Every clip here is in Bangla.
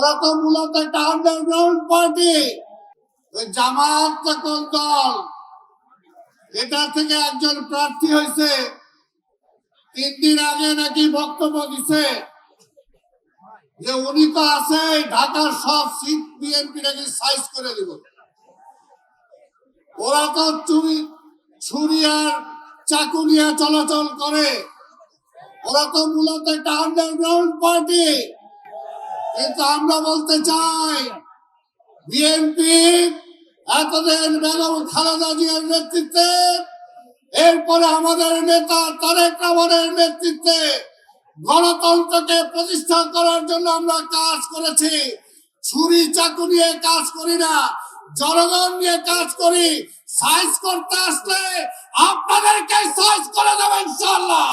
ওরা তো মূলত একটা আন্ডারগ্রাউন্ড পার্টি। জামাত কোন দল, এটা থেকে একজন প্রার্থী হয়েছে, 3 দিন আগে নাকি বক্তব্য দিছে যে উনি তো আছে ঢাকার সব সিট বিএনপি নাকি সাইজ করে দিব। ওরা তো ছুরি আর চাকু নিয়ে চলাচল করে। ওরা তো মূলত একটা আন্ডারগ্রাউন্ড পার্টি। কিন্তু আমরা বলতে চাই, বিএনপি এতদিন বেগম খালেদা জিয়ার নেতৃত্বে, এরপরে আমাদের নেতা তারেক রহমানের নেতৃত্বে গণতন্ত্রকে প্রতিষ্ঠা করার জন্য আমরা কাজ করেছি। ছুরি চাকু নিয়ে কাজ করি না, জনগণ নিয়ে কাজ করি। সাইজ করতে আসলে আপনাদেরকে সাইজ করে দেবো ইনশাআল্লাহ।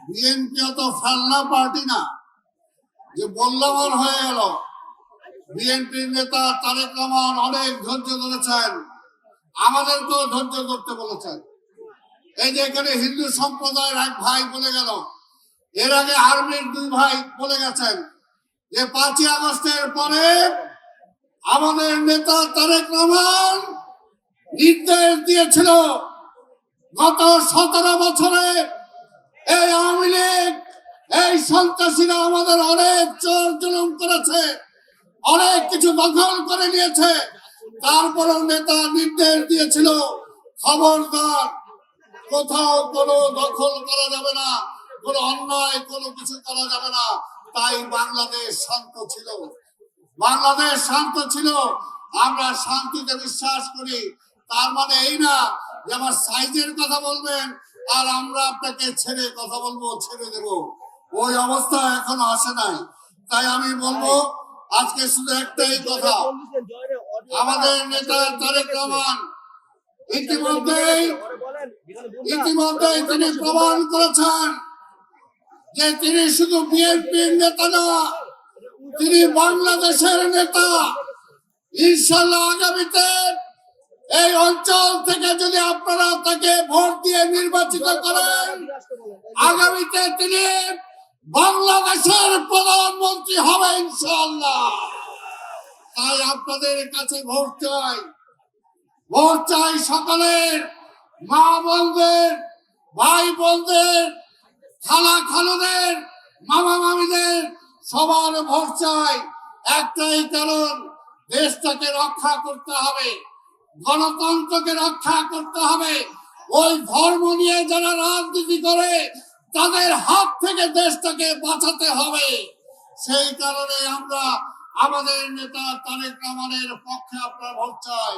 বিএনপি তো ফেলনা পার্টি না যে বললাম আর হয়ে গেল। বিএনপির নেতা তারেক রহমান অনেক ধৈর্য ধরেছেন, আমাদেরকেও ধৈর্য ধরতে বলেছেন। এই যে এখানে হিন্দু সম্প্রদায়ের এক ভাই বলে গেল, এর আগে আর্মির 2 ভাই বলে গেছেন যে 5ই আগস্টের পরে আমাদের নেতা তারেক রহমান নির্দেশ দিয়েছিল গত 17 বছরে এই আওয়ামী লীগ, এই সন্ত্রাসীরা আমাদের অনেক চোর জুলুম করেছে, অনেক কিছু দখল করে নিয়েছে। তারপরও নেতা নির্দেশ দিয়েছিল খবরদার, কোথাও কোনো দখল করা যাবে না, কোনো অন্যায় কোনো কিছু করা যাবে না। তাই বাংলাদেশ শান্ত ছিল, বাংলাদেশ শান্ত ছিল। আমরা শান্তিতে বিশ্বাস করি। তার মানে এই না যে আমার সাইজের কথা বলবেন আর আমরা আপনাকে ছেড়ে কথা বলবো, ছেড়ে দেব। ওই অবস্থা এখনো আসে নাই। তাই আমি বলবো আজকে শুধু একটাই কথা, আমাদের নেতা তারেক রহমান ইতিমধ্যেই তিনি প্রমাণ করেছেন যে তিনি শুধু বিএনপির নেতা না, তিনি বাংলাদেশের নেতা। ইনশাআল্লাহ আগামীতে এই অঞ্চল থেকে যদি আপনারা তাকে ভোট দিয়ে নির্বাচিত করেন, আগামীতে তিনি বাংলাদেশের প্রধানমন্ত্রী হবে ইনশাআল্লাহ। তাই আপনাদের কাছে ভোট চাই, ভোট চাই সকলের, মা বোনদের, ভাই বোনদের, খালা খালুদের, মামা মামিদের, সবার ভোট চাই। একটাই কারণ, দেশটাকে রক্ষা করতে হবে, গণতন্ত্রকে রক্ষা করতে হবে। ওই ধর্ম নিয়ে যারা রাজনীতি করে তাদের হাত থেকে দেশটাকে বাঁচাতে হবে। সেই কারণে আমরা আমাদের নেতা তারেক রহমানের পক্ষে আপনার ভোট চাই।